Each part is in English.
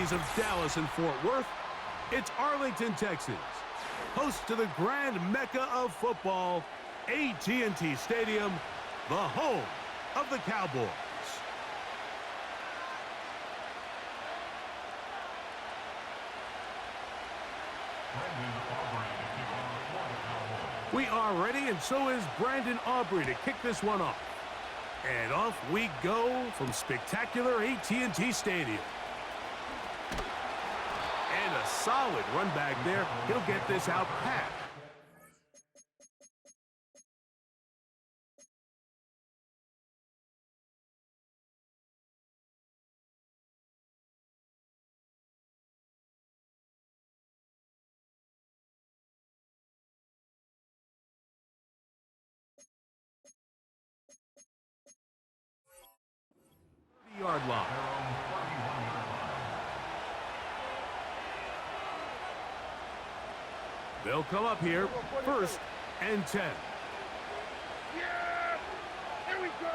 cities of Dallas and Fort Worth, it's Arlington, Texas, host to the grand mecca of football, AT&T Stadium, the home of the Cowboys. We are ready, and so is Brandon Aubrey to kick this one off. And off we go from spectacular AT&T Stadium. And a solid run back there. He'll get this out pat. Yard line. They'll come up here, 1st and 10. Yeah! Here we go!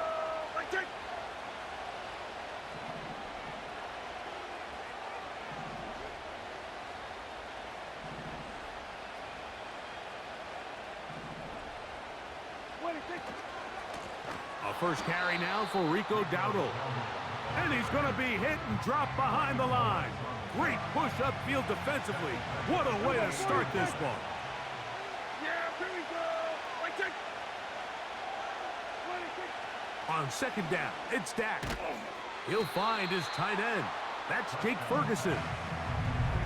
Like that! A first carry now for Rico Dowdle. And he's going to be hit and dropped behind the line. Great push upfield defensively. What a way to start this one. Yeah, here we go. Like that. On 2nd down, it's Dak. He'll find his tight end. That's Jake Ferguson.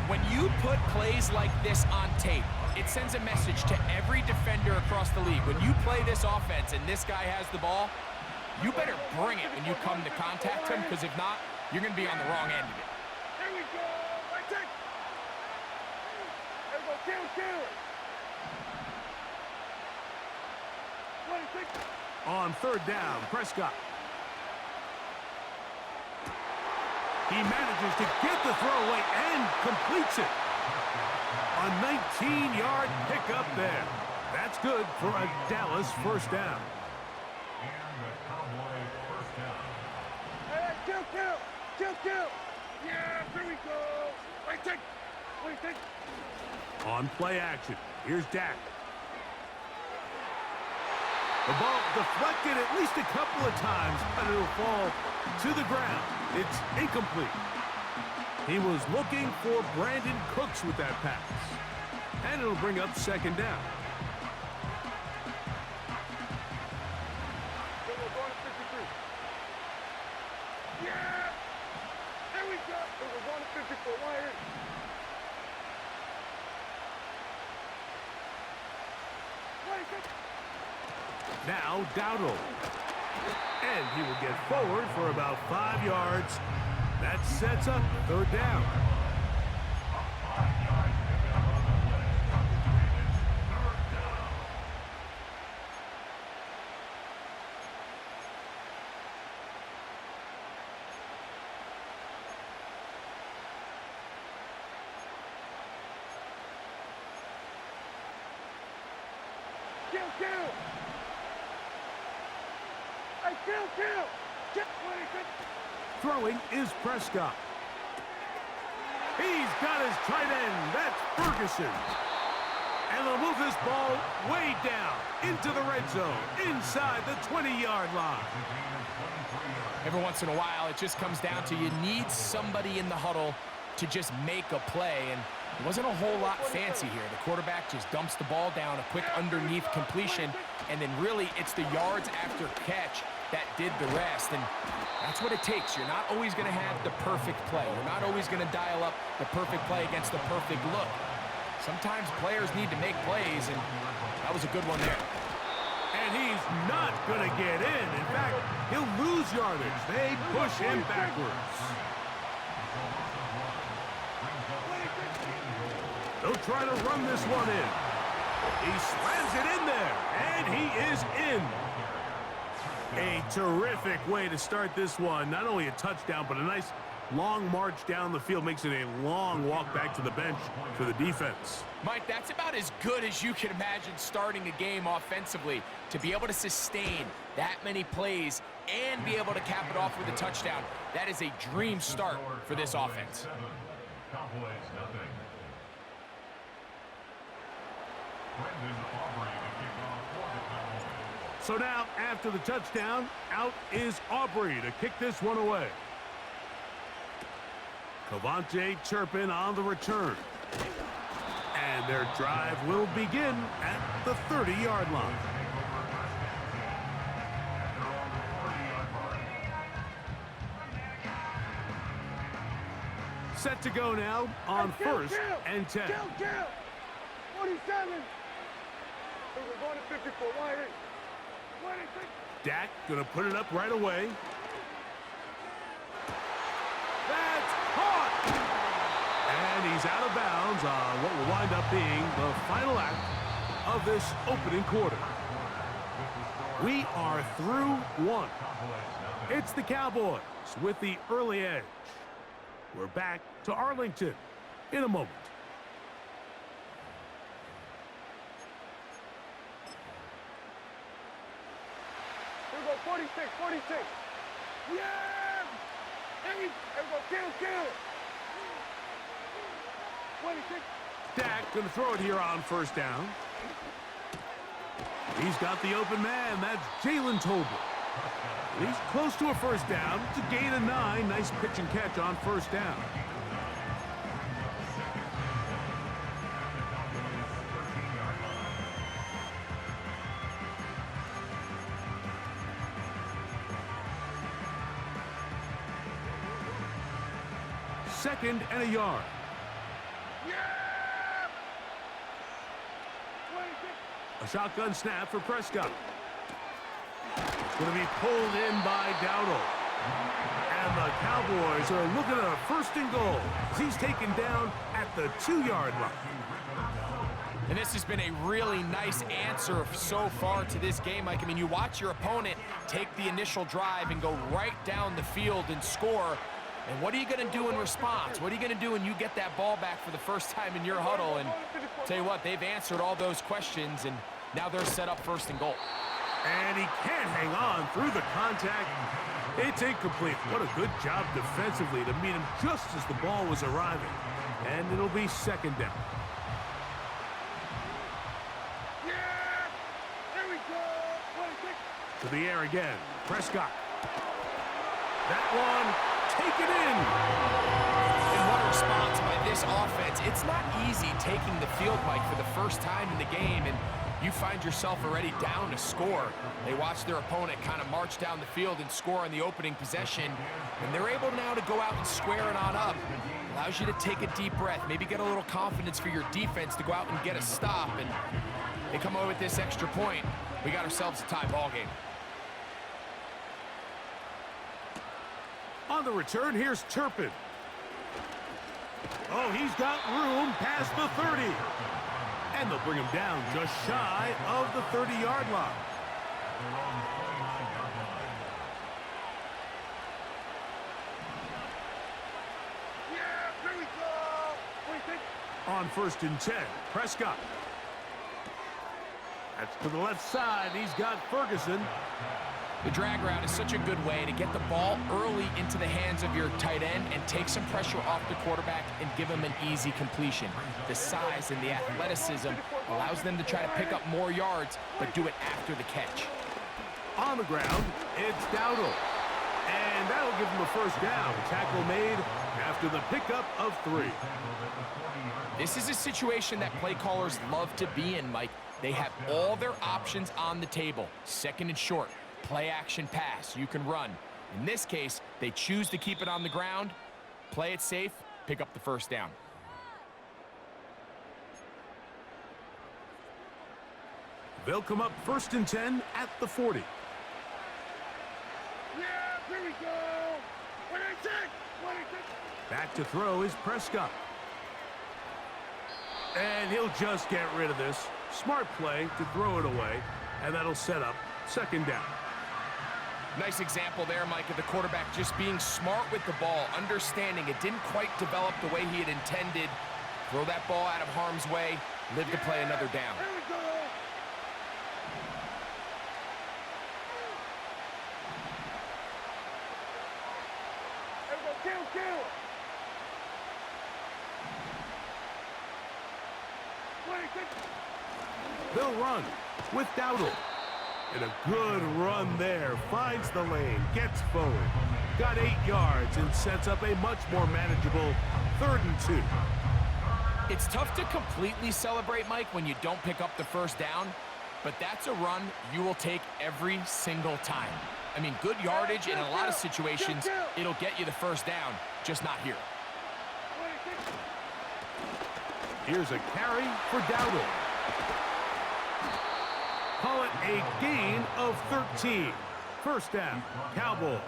When you put plays like this on tape, it sends a message to every defender across the league. When you play this offense and this guy has the ball, you better bring it when you come to contact him, because if not, you're going to be on the wrong end of it. Here we go. Like that. There we go. Kill. On 3rd down, Prescott. He manages to get the throwaway and completes it. A 19-yard pickup there. That's good for a Dallas 1st down. Hey, kill. Yeah, here we go. Like that. On play action, here's Dak. The ball deflected at least a couple of times, but it'll fall to the ground. It's incomplete. He was looking for Brandon Cooks with that pass. And it'll bring up 2nd down. Yeah! There we go! It was on the 54 wire. Now Dowdle. And he will get forward for about 5 yards. That sets up 3rd down. Kill. Throwing is Prescott. He's got his tight end. That's Ferguson. And they'll move this ball way down into the red zone, inside the 20-yard line. Every once in a while, it just comes down to you need somebody in the huddle to just make a play, and it wasn't a whole lot fancy here. The quarterback just dumps the ball down, a quick underneath completion, and then really it's the yards after catch that did the rest, and that's what it takes. You're not always going to have the perfect play. You're not always going to dial up the perfect play against the perfect look. Sometimes players need to make plays, and that was a good one there. And he's not going to get in. In fact, he'll lose yardage. They push him backwards. They'll try to run this one in. He slams it in there, and he is in. A terrific way to start this one. Not only a touchdown, but a nice long march down the field. Makes it a long walk back to the bench for the defense. Mike, that's about as good as you can imagine starting a game offensively. To be able to sustain that many plays and be able to cap it off with a touchdown, that is a dream start for this offense. Cowboys nothing. Brendan Aubrey to kick off for the Cowboys. So now, after the touchdown, out is Aubrey to kick this one away. Cavante Turpin on the return. And their drive will begin at the 30-yard line. Set to go now on first and 10. Kill! 47. We're going to 54. Why is 26? Dak gonna put it up right away. That's caught! And he's out of bounds on what will wind up being the final act of this opening quarter. We are through one. It's the Cowboys with the early edge. We're back to Arlington in a moment. Here we go, 46. Yeah! Hey, everybody, kill! 26. Dak gonna throw it here on first down. He's got the open man. That's Jalen Tolbert. He's close to a first down. It's a gain of 9. Nice pitch and catch on first down. Second and a yard. Yeah! 26. A shotgun snap for Prescott. It's going to be pulled in by Dowdle. And the Cowboys are looking at a first and goal as he's taken down at the 2-yard line. And this has been a really nice answer so far to this game, Mike. I mean, you watch your opponent take the initial drive and go right down the field and score. And what are you going to do in response? What are you going to do when you get that ball back for the first time in your huddle? And tell you what, they've answered all those questions, and now they're set up first and goal. And he can't hang on through the contact. It's incomplete. What a good job defensively to meet him just as the ball was arriving. And it'll be second down. Yeah! There we go! 26. To the air again. Prescott. That one, take it in. And what a response by this offense. It's not easy taking the field, Mike, for the first time in the game, and you find yourself already down to score. They watch their opponent kind of march down the field and score on the opening possession, and they're able now to go out and square it on up. Allows you to take a deep breath, maybe get a little confidence for your defense to go out and get a stop, and they come away with this extra point. We got ourselves a tie ball game. On the return, here's Turpin. Oh, he's got room past the 30. And they'll bring him down just shy of the 30-yard line. Yeah! There we go! 26. On first and 10, Prescott. That's to the left side. He's got Ferguson. The drag route is such a good way to get the ball early into the hands of your tight end and take some pressure off the quarterback and give him an easy completion. The size and the athleticism allows them to try to pick up more yards, but do it after the catch. On the ground, it's Dowdle. And that'll give him a first down. Tackle made after the pickup of 3. This is a situation that play callers love to be in, Mike. They have all their options on the table. Second and short. Play action pass, you can run. In this case, they choose to keep it on the ground, play it safe, pick up the first down. They'll come up first and 10 at the 40. Yeah! Here we go! 26. Back to throw is Prescott. And he'll just get rid of this. Smart play to throw it away, and that'll set up second down. Nice example there, Mike, of the quarterback just being smart with the ball, understanding it didn't quite develop the way he had intended. Throw that ball out of harm's way, live to play another down. Here we go! Everybody, kill! They'll run with Dowdle. And a good run there. Finds the lane, gets forward. Got 8 yards and sets up a much more manageable 3rd and 2. It's tough to completely celebrate, Mike, when you don't pick up the first down, but that's a run you will take every single time. I mean, good yardage, and in a lot of situations, it'll get you the first down, just not here. Here's a carry for Dowdle. Call it a gain of 13. First down, Cowboys.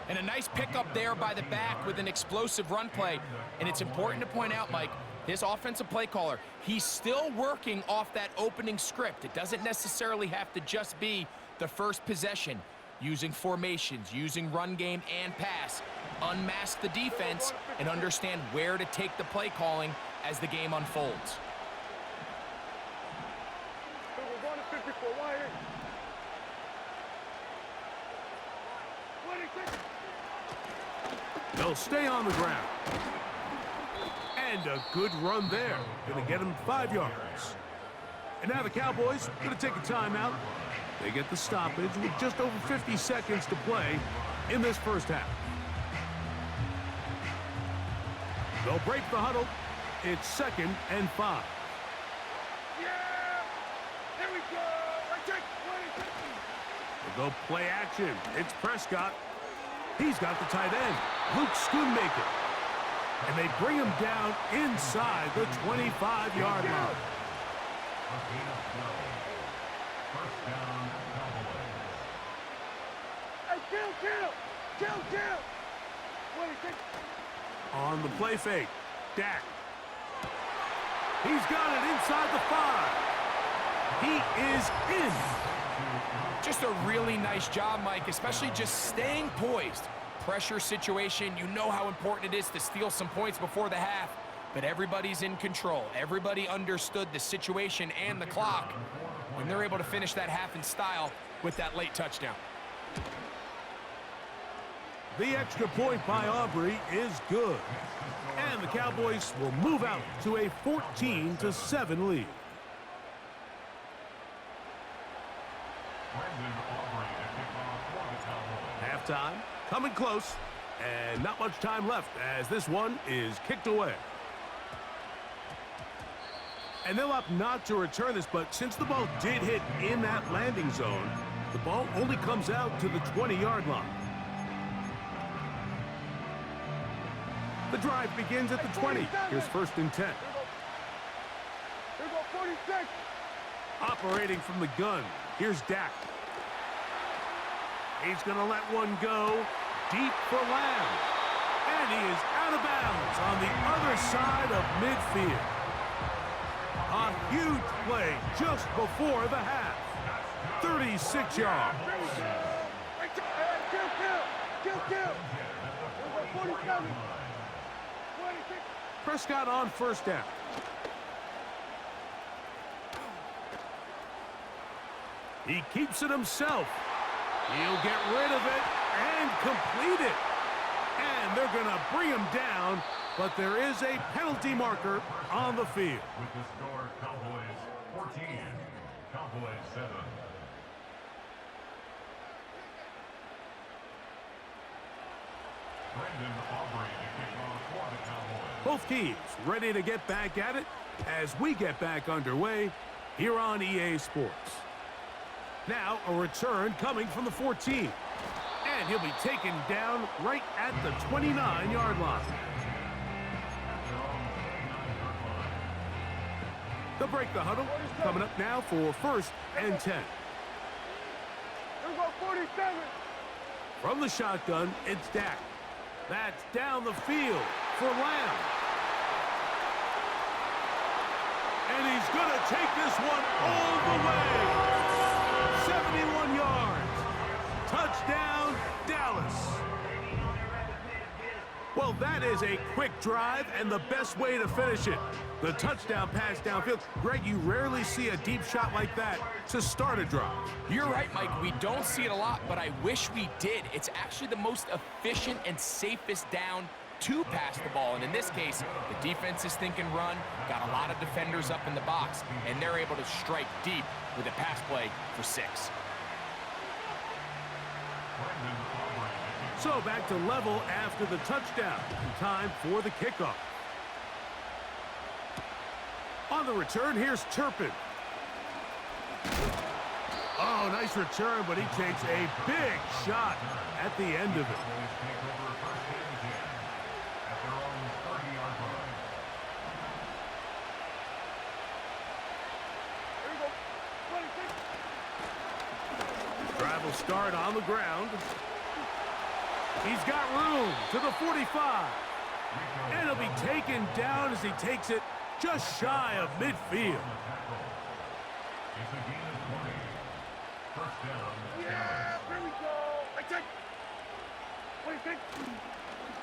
And a nice pickup there by the back with an explosive run play. And it's important to point out, Mike, this offensive play caller, he's still working off that opening script. It doesn't necessarily have to just be the first possession. Using formations, using run game and pass. Unmask the defense and understand where to take the play calling as the game unfolds. They'll stay on the ground. And a good run there. Going to get him 5 yards. And now the Cowboys going to take a timeout. They get the stoppage with just over 50 seconds to play in this first half. They'll break the huddle. It's 2nd and 5. Yeah! Here we go! I take 20. They'll go play action. It's Prescott. He's got the tight end, Luke Schoonmaker. And they bring him down inside the 25-yard line. Hey, kill! 26. On the play fake, Dak. He's got it inside the 5. He is in. Just a really nice job, Mike, especially just staying poised. Pressure situation, you know how important it is to steal some points before the half, but everybody's in control. Everybody understood the situation and the clock, and they're able to finish that half in style with that late touchdown. The extra point by Aubrey is good. And the Cowboys will move out to a 14-7 lead. Halftime, coming close, and not much time left as this one is kicked away. And they'll opt not to return this, but since the ball did hit in that landing zone, the ball only comes out to the 20-yard line. The drive begins at the 20. Here's 1st and 10. Here go 46. Operating from the gun, here's Dak. He's going to let one go deep for Lamb. And he is out of bounds on the other side of midfield. A huge play just before the half. 36 yards. Kill. Here go 47. 26. Prescott on 1st down. He keeps it himself. He'll get rid of it and complete it. And they're going to bring him down, but there is a penalty marker on the field. With the score, Cowboys 14, Cowboys 7. Brandon Aubrey to kick off for the Cowboys. Both teams ready to get back at it as we get back underway here on EA Sports. Now a return coming from the 14. And he'll be taken down right at the 29-yard line. They'll break the huddle. Coming up now for 1st and 10. Here go 47. From the shotgun, it's Dak. That's down the field for Lamb. And he's going to take this one all the way. 71 yards. Touchdown, Dallas. Well, that is a quick drive and the best way to finish it. The touchdown pass downfield. Greg, you rarely see a deep shot like that to start a drive. You're right, Mike. We don't see it a lot, but I wish we did. It's actually the most efficient and safest down to pass the ball. And in this case, the defense is thinking run, got a lot of defenders up in the box, and they're able to strike deep with a pass play for 6. So back to level after the touchdown. And time for the kickoff. On the return, here's Turpin. Oh, nice return, but he takes a big shot at the end of it. Drive will start on the ground. He's got room to the 45. And he'll be taken down as he takes it just shy of midfield. Yeah, here we go. I take. What do you think?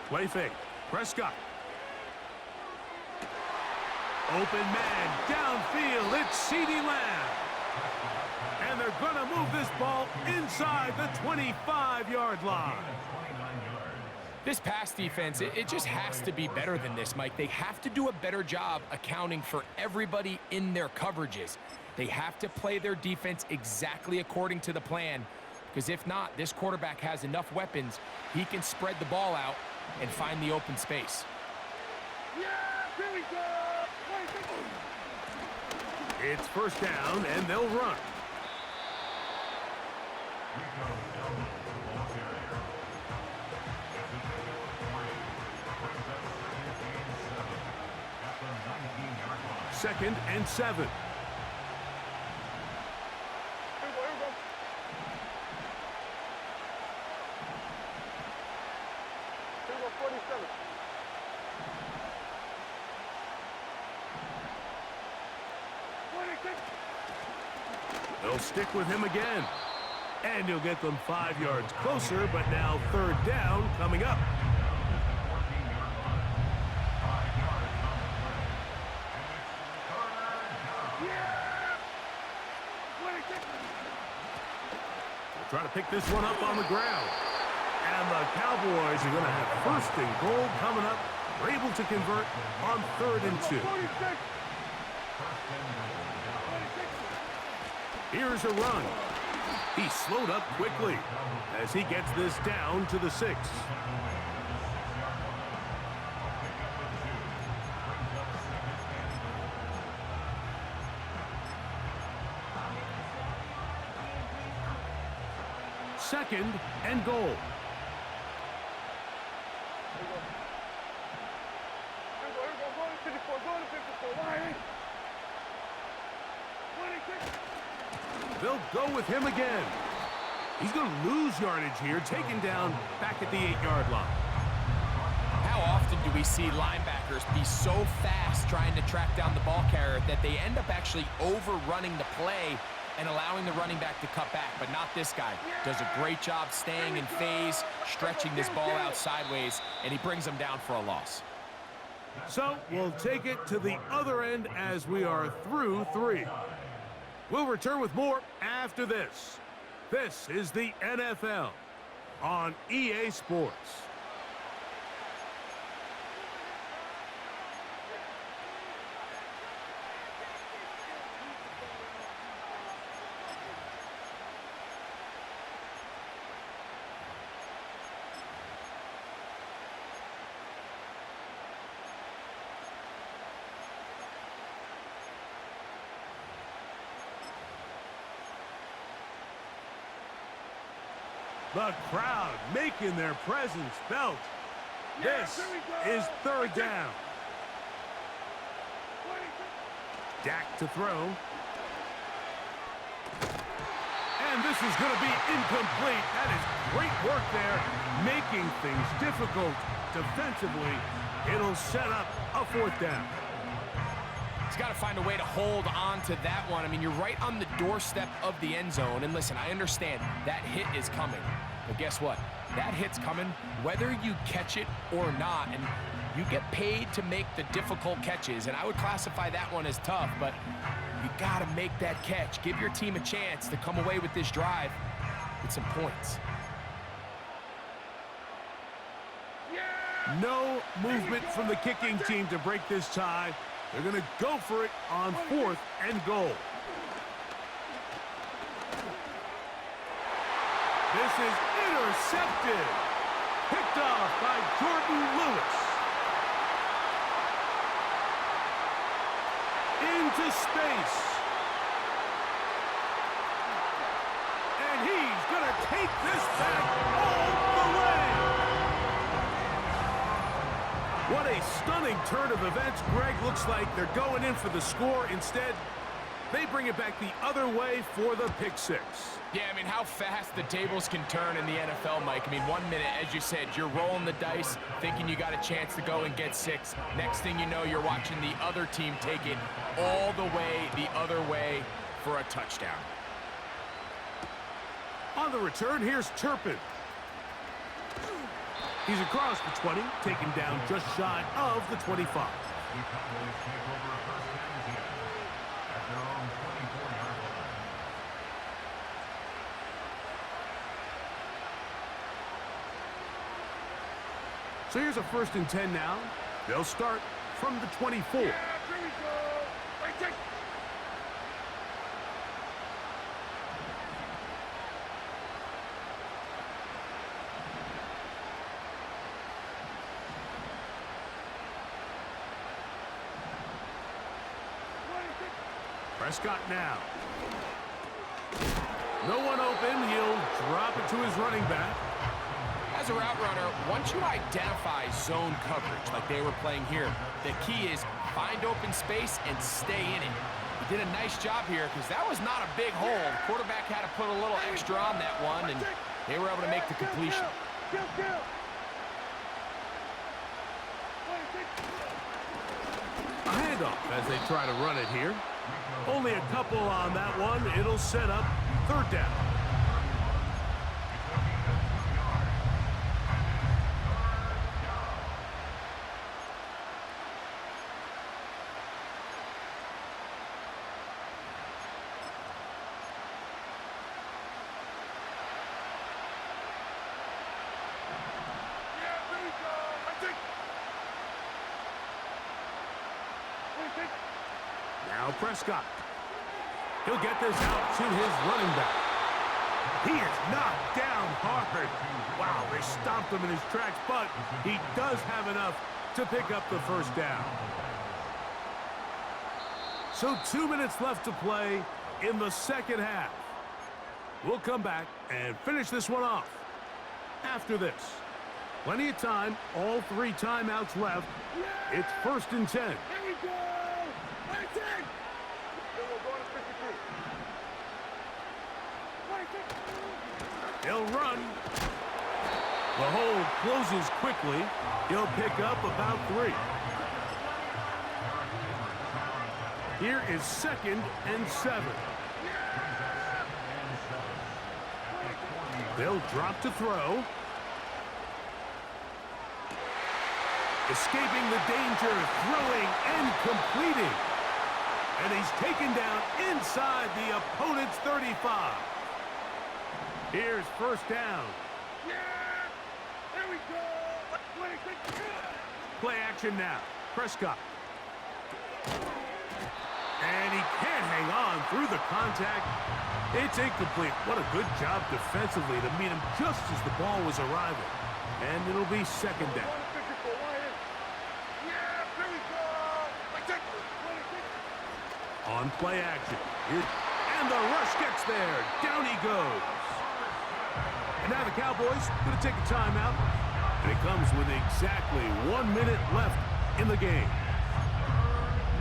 Play fake. Prescott. Open man downfield. It's CeeDee Lamb. And they're going to move this ball inside the 25-yard line. This pass defense, it just has to be better than this, Mike. They have to do a better job accounting for everybody in their coverages. They have to play their defense exactly according to the plan, because if not, this quarterback has enough weapons. He can spread the ball out and find the open space. Yeah, here we go. What do you think? It's first down, and they'll run. Second and 7. Here we go, here we go. Here we go, 47. What do you think? They'll stick with him again. And he'll get them 5 yards closer, but now third down coming up. Try to pick this one up on the ground. And the Cowboys are going to have first and goal coming up. They're able to convert on 3rd and 2. Here's a run. He slowed up quickly as he gets this down to the 6. Second and goal. Here we go. Go to 54. Go to 54. Why? What do you think? They'll go with him again. He's going to lose yardage here, taken down back at the 8-yard line. How often do we see linebackers be so fast trying to track down the ball carrier that they end up actually overrunning the play and allowing the running back to cut back? But not this guy. Does a great job staying in phase, stretching this ball out sideways, and he brings them down for a loss. So we'll take it to the other end as we are through 3. We'll return with more after this. This is the NFL on EA Sports. The crowd making their presence felt. This is third down. Dak to throw. And this is going to be incomplete. That is great work there, making things difficult defensively. It'll set up a 4th down. He's got to find a way to hold on to that one. I mean, you're right on the doorstep of the end zone. And listen, I understand that hit is coming. But guess what? That hit's coming whether you catch it or not. And you get paid to make the difficult catches. And I would classify that one as tough. But you got to make that catch. Give your team a chance to come away with this drive with some points. Yeah, No movement from the kicking team to break this tie. They're going to go for it on 4th and goal. This is intercepted. Picked off by Jordan Lewis. Into space. And he's going to take this back all the way. What a stunning turn of events. Greg, looks like they're going in for the score. Instead, they bring it back the other way for the pick six. Yeah, I mean, how fast the tables can turn in the NFL, Mike. I mean, 1 minute, as you said, you're rolling the dice, thinking you got a chance to go and get 6. Next thing you know, you're watching the other team take it all the way the other way for a touchdown. On the return, here's Turpin. He's across the 20, taken down just shy of the 25. The Cowboys take over a first and 10 at their own 24-yard line. So here's a 1st and 10 now. They'll start from the 24. Yeah, here we go. Right, take. Prescott now. No one open. He'll drop it to his running back. As a route runner, once you identify zone coverage like they were playing here, the key is find open space and stay in it. He did a nice job here because that was not a big hole. The quarterback had to put a little extra on that one, and they were able to make the completion. A handoff as they try to run it here. Only a couple on that one. It'll set up 3rd down. Now Prescott. He'll get this out to his running back. He is knocked down hard. Wow, they stopped him in his tracks, but he does have enough to pick up the 1st down. So 2 minutes left to play in the 2nd half. We'll come back and finish this one off after this. Plenty of time, all 3 timeouts left. It's 1st and 10. Here we go. Right, take. Then we'll go to 53. Right, take. He'll run. The hole closes quickly. He'll pick up about 3. Here is 2nd and 7. They'll drop to throw. Escaping the danger, throwing and completing. And he's taken down inside the opponent's 35. Here's 1st down. Yeah. Here we go. Play action now. Prescott. And he can't hang on through the contact. It's incomplete. What a good job defensively to meet him just as the ball was arriving. And it'll be 2nd down. On play action. And the rush gets there. Down he goes. And now the Cowboys going to take a timeout. And it comes with exactly 1 minute left in the game.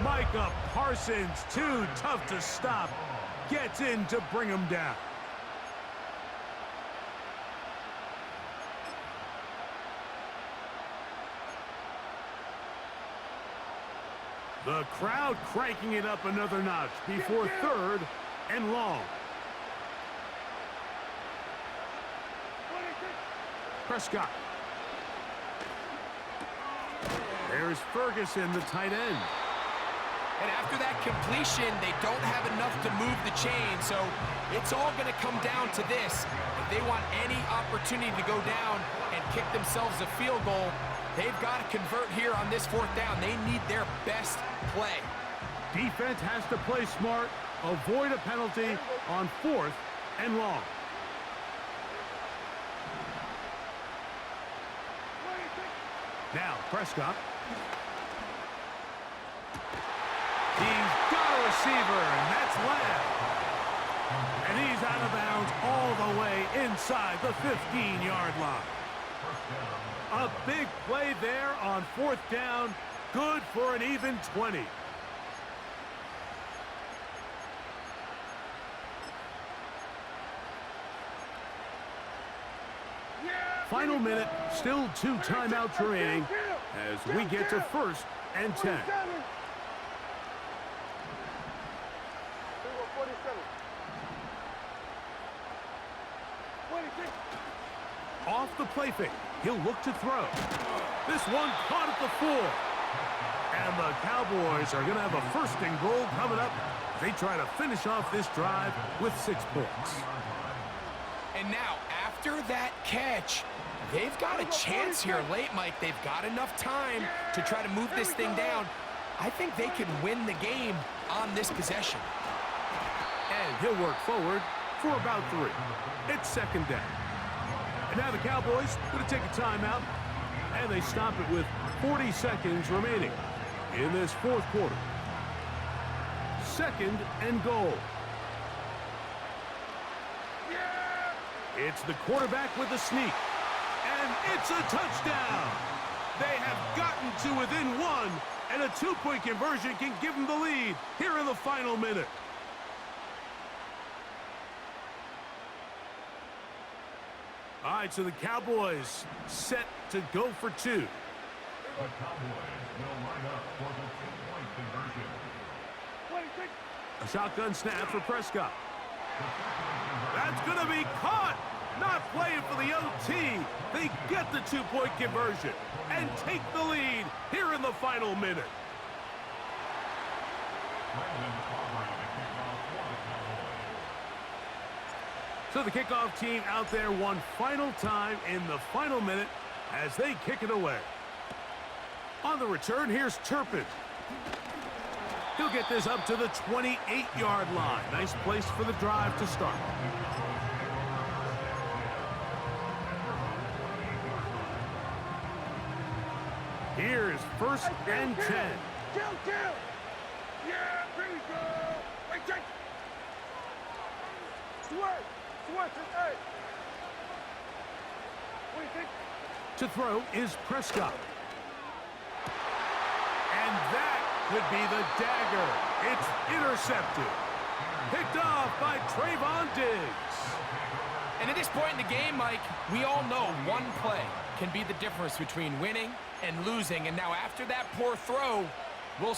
Micah Parsons, too tough to stop, gets in to bring him down. The crowd cranking it up another notch before 3rd and long. Prescott. There's Ferguson, the tight end. And after that completion, they don't have enough to move the chain, so it's all going to come down to this. If they want any opportunity to go down and kick themselves a field goal, They've got to convert here on this 4th down. They need their best play. Defense has to play smart, avoid a penalty on 4th and long. Now, Prescott. He's got a receiver, and that's Lamb. And he's out of bounds all the way inside the 15-yard line. A big play there on 4th down. Good for an even 20. Final minute, still 2 timeouts remaining as we get to 1st and 10. Off the play fake, he'll look to throw. This one caught at the 4. And the Cowboys are going to have a 1st and goal coming up. They try to finish off this drive with 6 points. And now, after that catch, they've got a chance here late, Mike. They've got enough time to try to move this thing down. I think they can win the game on this possession. And he'll work forward for about 3. It's 2nd down. And now the Cowboys going to take a timeout, and they stop it with 40 seconds remaining in this 4th quarter. 2nd and goal. It's the quarterback with the sneak. And it's a touchdown. They have gotten to within 1, and a 2-point conversion can give them the lead here in the final minute. All right, so the Cowboys set to go for 2. The Cowboys will line up for the 2-point conversion. A shotgun snap for Prescott. That's going to be caught. Not playing for the OT. They get the 2-point conversion and take the lead here in the final minute. So the kickoff team out there one final time in the final minute as they kick it away. On the return, here's Turpin. He'll get this up to the 28-yard line. Nice place for the drive to start. Here's 1st and 10. Kill! Yeah, here we go! Wait, Jake! Sweat, hey! What do you think? To throw is Prescott. And that could be the dagger. It's intercepted. Picked off by Trayvon Diggs. And at this point in the game, Mike, we all know one play can be the difference between winning and losing. And now after that poor throw, we'll